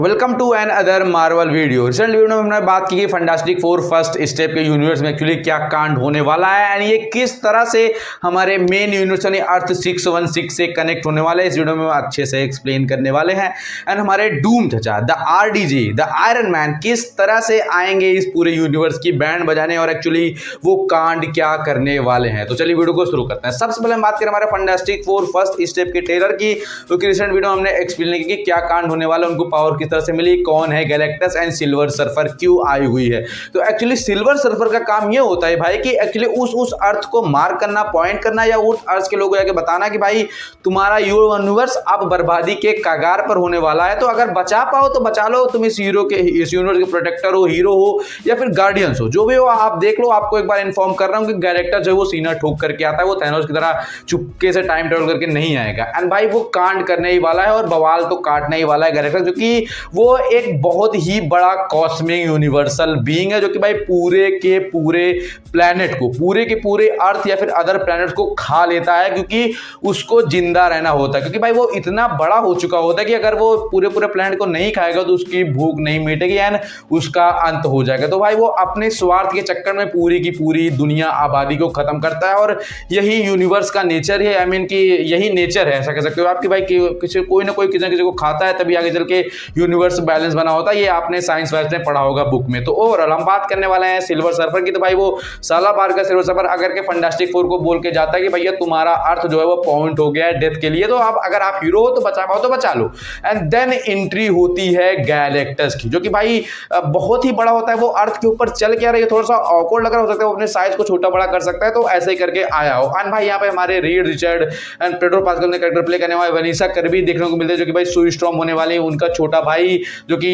Welcome to another Marvel video. Recent video में हमने बात की फंटास्टिक फोर फर्स्ट स्टेप के यूनिवर्स में एक्चुअली क्या कांड होने वाला है एंड ये किस तरह से हमारे मेन यूनिवर्स यानी अर्थ 616 से कनेक्ट होने वाला है। इस वीडियो में अच्छे से एक्सप्लेन करने वाले हैं एंड हमारे डूम चाचा the RDJ the iron man किस तरह से आएंगे इस पूरे यूनिवर्स की बैंड बजाने और एक्चुअली वो कांड क्या करने वाले हैं। तो चलिए वीडियो को शुरू करते हैं। सबसे पहले हम बात करें हमारे फंटास्टिक फोर फर्स्ट स्टेप के ट्रेलर की, क्योंकि रिसेंट वीडियो हमने एक्सप्लेन की क्या कांड होने वाला है, उनको पावर तरह से मिली, कौन है गैलेक्टस एंड सिल्वर सर्फर क्यों आई हुई है। तो एक्चुअली सिल्वर सर्फर का काम ये होता है भाई कि एक्चुअली उस अर्थ को मार्क करना, पॉइंट करना या उस अर्थ के लोगों को जाके बताना कि भाई तुम्हारा यूनिवर्स अब बर्बादी के कगार पर होने वाला है, तो अगर बचा पाओ तो बचा लो, तुम इस यूनिवर्स के प्रोटेक्टर हो, हीरो हो या फिर गार्डियंस हो, जो भी हो आप देख लो। आपको एक बार इन्फॉर्म कर रहा हूं कि गैलेक्टस जो है वो सीना ठोक करके आता है, वो थैनोस की तरह चुपके से टाइम ट्रेवल करके नहीं आएगा एंड भाई वो कांड करने ही वाला है और बवाल तो काटने ही वाला है गैलेक्टस, क्योंकि वो एक बहुत ही बड़ा कॉस्मिक यूनिवर्सल बीइंग है जो कि भाई पूरे के पूरे प्लेनेट को, पूरे के पूरे अर्थ या फिर अदर प्लेनेट्स को खा लेता है, क्योंकि उसको जिंदा रहना होता है, क्योंकि भाई वो इतना बड़ा हो चुका होता है कि अगर वो पूरे प्लेनेट को नहीं खाएगा तो उसकी भूख नहीं मिटेगी एंड उसका अंत हो जाएगा। तो भाई वो अपने स्वार्थ के चक्कर में पूरी की पूरी दुनिया आबादी को खत्म करता है और यही यूनिवर्स का नेचर है। आई मीन कि यही नेचर है, ऐसा कह सकते हो आप कि भाई किसी कोई ना कोई किसी को खाता है तभी आगे चल के यूनिवर्स बैलेंस बना होता है। ये आपने साइंस वाइंस में पढ़ा होगा बुक में। तो ओवरऑल हम बात करने वाले हैं सिल्वर सर्फर की। तो भाई वो साला बार का सिल्वर सर्फर अगर के फंटास्टिक फोर को बोल के जाता है कि भैया तुम्हारा अर्थ जो है वो पॉइंट हो गया है डेथ के लिए, तो आप अगर आप हीरो हो तो बचा पाओ तो बचा लो। एंड देन एंट्री होती है गैलेक्टस की, जो कि भाई बहुत ही बड़ा होता है। वो अर्थ के ऊपर चल के आ रही है, थोड़ा सा ऑकवर्ड लग रहा हो सकता है, वो अपने साइज को छोटा बड़ा कर सकता है, तो ऐसे ही करके आया हो। एंड भाई यहाँ पे हमारे read Richard and Pedro pascal ने कैरेक्टर प्ले करने वाले वनीसा कर्बी देखने को मिलते हैं, जो कि भाई सुई स्ट्रॉम होने वाले हैं, उनका छोटा भाई जो कि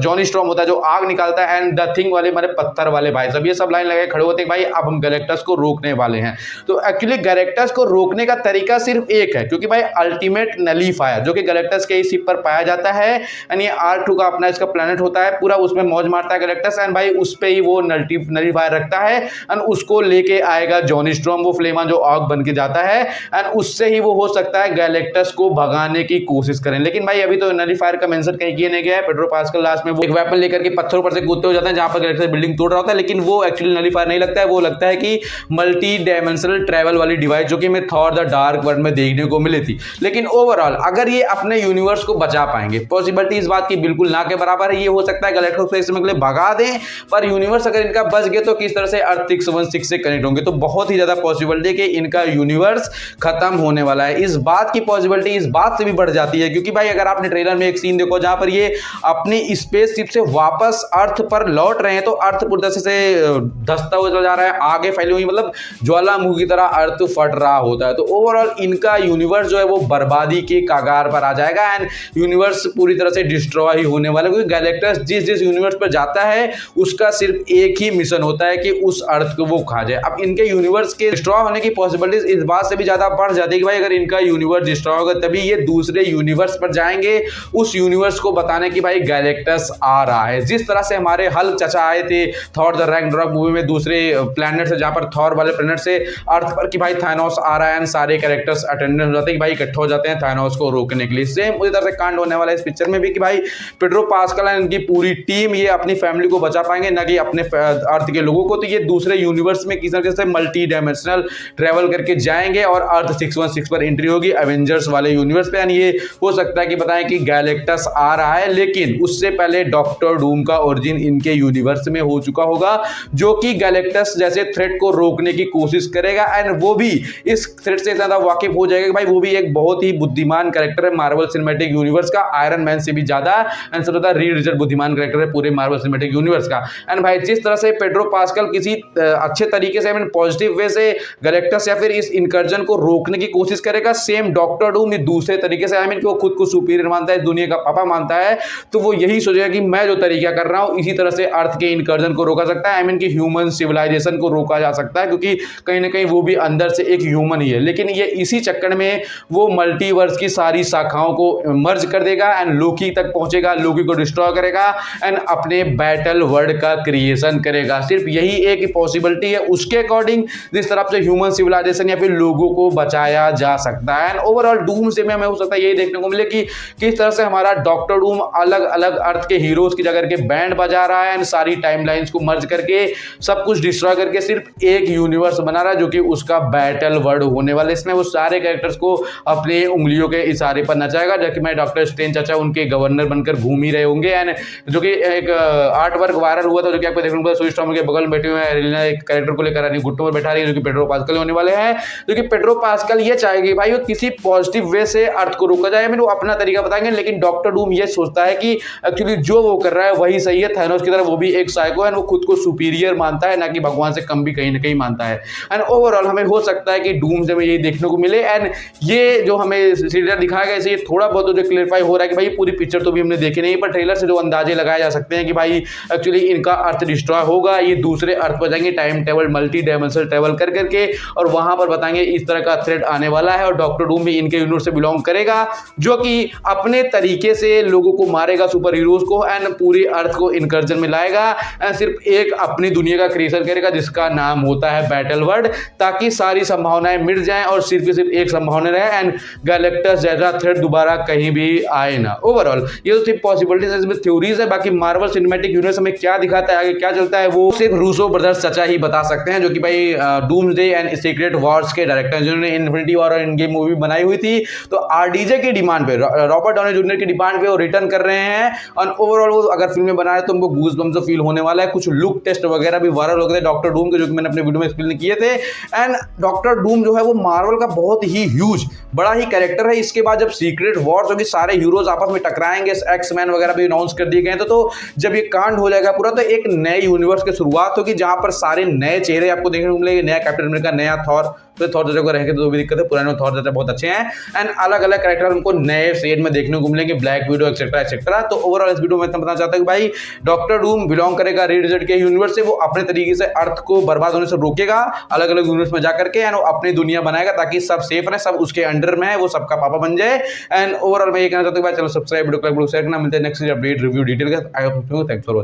जॉनी स्ट्रॉम होता है जो आग निकालता है, एंड द थिंग वाले हमारे पत्थर वाले भाई सब, ये सब लाइन लगे खड़े होते हैं भाई अब हम गैलेक्टस को रोकने वाले हैं। तो एक्चुअली गैलेक्टस को रोकने का तरीका सिर्फ एक है, क्योंकि भाई अल्टीमेट नलीफायर जो कि गैलेक्टस के शिप पर पाया जाता है एंड ये R2 का अपना इसका प्लेनेट होता है, पूरा उसमें मौज मारता है गैलेक्टस एंड भाई उस पे ही वो नलीफायर रखता है एंड उसको लेके आएगा जॉनी स्ट्रॉम, वो फ्लेमा जो आग बन के जाता है एंड उससे ही वो हो सकता है गैलेक्टस को भगाने की कोशिश करें। लेकिन भाई अभी तो नलीफायर का मेंशन कहीं किया नहीं गया है। पेड्रो पास्कल लास्ट में वो एक वेपन लेकर के पत्थरों पर से कूदते हो जाते हैं जहां पर गैलेक्टस बिल्डिंग तोड़ रहा होता है, लेकिन वो एक्चुअली नलीफायर नहीं लगता है, वो लगता है कि मल्टी डायमेंशनल ट्रैवल वाली डिवाइस जो कि हमें थॉर द डार्क वर्ल्ड में देखने को मिली थी। लेकिन ओवरऑल अगर ये अपने यूनिवर्स को बचा पाएंगे, पॉसिबिलिटी इस बात की बिल्कुल ना के बराबर है। ये हो सकता है गैलेक्टस को इस समय के लिए भगा दें, पर यूनिवर्स अगर इनका बच गया तो किस तरह से अर्थ 616 से कनेक्ट होंगे, तो बहुत ही ज्यादा पॉसिबिलिटी है कि इनका यूनिवर्स खत्म होने वाला है। इस बात की पॉसिबिलिटी इस बात से भी बढ़ जाती है, क्योंकि भाई अगर आपने ट्रेलर में एक सीन देखो जहां पर ये अपनी स्पेसशिप से वापस अर्थ पर लौट रहे हैं, तो अर्थ पूरी तरह से धंसता हुआ जा रहा है, आगे फैली हुई मतलब ज्वालामुखी की तरह अर्थ फट रहा होता है। तो ओवरऑल इनका यूनिवर्स जो है वो बर्बादी के कगार पर आ जाएगा एंड यूनिवर्स पूरी तरह से डिस्ट्रॉय ही होने वाला है, क्योंकि गैलेक्टस जिस यूनिवर्स पर जाता है उसका सिर्फ एक ही मिशन होता है कि उस अर्थ को वो खा जाए। अब इनके यूनिवर्स के डिस्ट्रॉय होने की पॉसिबिलिटीज इस बात से भी ज्यादा बढ़ जाती है कि भाई अगर इनका यूनिवर्स डिस्ट्रॉय होगा तभी ये दूसरे यूनिवर्स पर जाएंगे उस यूनिवर्स को बताने की भाई गैलेक्टस आ रहा है। जिस तरह से हमारे हल्क चाचा आए थे थॉर द रैग्नारोक मूवी में दूसरे प्लेनेट से, जहां पर थॉर वाले प्लेनेट से अर्थ पर कि भाई थानोस आ रहा है एंड सारे कैरेक्टर्स अटेंडेंस हो जाते हैं कि भाई इकट्ठे हो जाते हैं थानोस को रोकने के लिए। सेम उसी तरह से कांड होने वाला है इस पिक्चर में भी कि भाई पेड्रो पास्कल एंड उनकी पूरी टीम ये अपनी फैमिली को बचा पाएंगे, ना कि अपने अर्थ के लोगों को। तो ये दूसरे यूनिवर्स में किसी तरह से मल्टी डायमेंशनल ट्रेवल करके जाएंगे और अर्थ 616 पर एंट्री होगी एवेंजर्स वाले यूनिवर्स पे। ये हो सकता है कि बताएं कि गैलेक्टस आ रहा है, लेकिन उससे पहले डॉक्टर डूम का ओरिजिन इनके यूनिवर्स में हो चुका होगा, जो कि गैलेक्टस जैसे थ्रेट को रोकने की कोशिश करेगा एंड वो भी इस थ्रेट से ज्यादा वाकिफ हो जाएगा कि भाई वो भी एक बहुत ही बुद्धिमान कैरेक्टर है मार्वल सिनेमैटिक यूनिवर्स का, आयरन मैन से भी ज्यादा एंड सबसे ज्यादा रीड रिचर्ड बुद्धिमान कैरेक्टर है पूरे मार्वल सिनेमैटिक यूनिवर्स का। एंड भाई जिस तरह से पेड्रो पास्कल किसी अच्छे तरीके से पॉजिटिव वे से गैलेक्टस या फिर इस इनकर्जन को रोकने की कोशिश करेगा, सेम डॉक्टर डूम दूसरे तरीके से वो खुद को सुपीरियर मानता है, दुनिया का पापा मानता है, तो वो यही सोचेगा कि मैं जो तरीका कर रहा हूं इसी तरह से अर्थ के इनकर्जन को रोका सकता है, कि ह्यूमन सिविलाइजेशन को रोका जा सकता है, क्योंकि कहीं ना कहीं वो भी अंदर से एक ह्यूमन ही है। लेकिन ये इसी चक्कर में वो मल्टीवर्स की सारी शाखाओं को मर्ज कर देगा एंड लोकी तक पहुंचेगा, लोकी को डिस्ट्रॉय करेगा एंड अपने बैटल वर्ल्ड का क्रिएशन करेगा। सिर्फ यही एक पॉसिबिलिटी है उसके अकॉर्डिंग जिस तरफ से ह्यूमन सिविलाइजेशन या फिर लोगों को बचाया जा सकता है। एंड ओवरऑल डूम से में हमें हो सकता है यही देखने को मिले कि किस तरह से हमारा डॉक्टर डूम अलग अलग अर्थ के हीरोज की जगह के बैंड बजा रहा है एंड सारी टाइमलाइंस को मर्ज करके सब कुछ डिस्ट्रॉय करके सिर्फ एक यूनिवर्स बना रहा है जो कि उसका बैटल वर्ल्ड होने वाला है। इसमें वो सारे कैरेक्टर्स को अपने उंगलियों के इशारे पर नचाएगा, जबकि मैं डॉक्टर स्ट्रेंज चाचा उनके गवर्नर बनकर घूम ही रहे होंगे। एंड जो कि एक आर्ट वर्क वायरल हुआ था जो कि आपको देखने को मिला, सुई स्टॉर्म के बगल में बैठे हुए हैं एलिना एक कैरेक्टर को लेकर अपनी घुट्टों पर बैठा रही है जो कि पेड्रो पास्कल होने वाले हैं। जो कि पेड्रो पास्कल ये चाहेगी भाई वो किसी पॉजिटिव वे से अर्थ को रोका जाए, वो अपना तरीका बताएंगे, लेकिन डॉक्टर डूम ये सोचता है कि एक्चुअली जो वो कर रहा है वही सही है। थैनोस की तरह वो भी एक साइको है, वो खुद को सुपीरियर मानता है, ना कि भगवान से कम भी कहीं ना कहीं मानता है। एंड ओवरऑल हमें हो सकता है कि डूम्सडे में यही देखने को मिले। एंड ये जो हमें ट्रेलर दिखाया गया ये थोड़ा बहुत जो क्लियरफाई हो रहा है कि भाई पूरी पिक्चर तो भी हमने देखी नहीं, पर ट्रेलर से जो अंदाजे लगाए जा सकते हैं कि भाई एक्चुअली इनका अर्थ डिस्ट्रॉय होगा, ये दूसरे अर्थ पर जाएंगे time travel multi dimensional travel कर करके, और वहां पर बताएंगे इस तरह का थ्रेट आने वाला है। और डॉक्टर डूम भी इनके यूनिवर्स से बिलोंग करेगा जो कि अपने तरीके से लोगों को मारेगा, सुपर हीरोज को, एंड पूरी अर्थ को इनकर्जन में लाएगा एंड सिर्फ एक अपनी दुनिया का क्रिएशन करेगा जिसका नाम होता है बैटल वर्ल्ड, ताकि सारी संभावनाएं मिट जाएं और सिर्फ एक संभावना रहे एंड गैलेक्टस जैसा थ्रेट दोबारा कहीं भी आए ना। ओवरऑल ये तो सिर्फ पॉसिबिलिटीज इसमें थ्योरीज है, बाकी मार्वल सिनेमैटिक यूनिवर्स में क्या दिखाता है आगे क्या चलता है वो सिर्फ रूसो ब्रदर्स चाचा ही बता सकते हैं, जो कि भाई डूम्सडे एंड सीक्रेट वॉर्स के डायरेक्टर जिन्होंने इन्फिनिटी वॉर और एंडगेम मूवी बनाई हुई थी। तो आरडीजे की डिमांड पे, रॉबर्ट डाउनी जूनियर की डिमांड पे वो रिटर्न कर रहे हैं और ओवरऑल वो अगर फिल्में बना रहे तो उनको गूज बम्स फील होने वाला है। कुछ लुक टेस्ट वगैरह भी वायरल हो गए थे डॉक्टर डूम के, जो कि मैंने अपने वीडियो में एक्सप्लेन किए थे। एंड डॉक्टर डूम जो है वो मार्वल का बहुत ही ह्यूज बड़ा ही कैरेक्टर है। इसके बाद जब सीक्रेट वॉर्स होगी सारे हीरोज आपस में टकराएंगे, एक्स-मैन वगैरह भी अनाउंस कर दिए गए तो जब ये कांड हो जाएगा पूरा तो एक नए यूनिवर्स की शुरुआत होगी जहां पर सारे नए चेहरे आपको देखने को मिलेंगे, नया कैप्टन अमेरिका, नया थॉर। तो थॉर चाचा को रहेंगे तो भी दिक्कत है, पुराने में थॉर चाचा बहुत अच्छे हैं एंड अलग अलग कैरेक्टर उनको नए शेड में देखने को मिलेंगे, ब्लैक विडो एक्सेट्रा एक्सेट्रा। तो ओवरऑल इस वीडियो में मैं बताना चाहता हूं कि भाई डॉक्टर डूम बिलोंग करेगा रेड जेड के यूनिवर्स से, वो अपने तरीके से अर्थ को बर्बाद होने से रोकेगा अलग अलग यूनिवर्स में जाकर के एंड वो अपनी दुनिया बनाएगा ताकि सब सेफ रहे, सब उसके अंडर में है, वो सबका पापा बन जाए। एंड ओवरऑल मैं ये कहना चाहता हूं कि भाई चलो सब्सक्राइब वीडियो को लाइक शेयर करना, मिलते हैं नेक्स्ट अपडेट रिव्यू डिटेल के। Thanks for watching.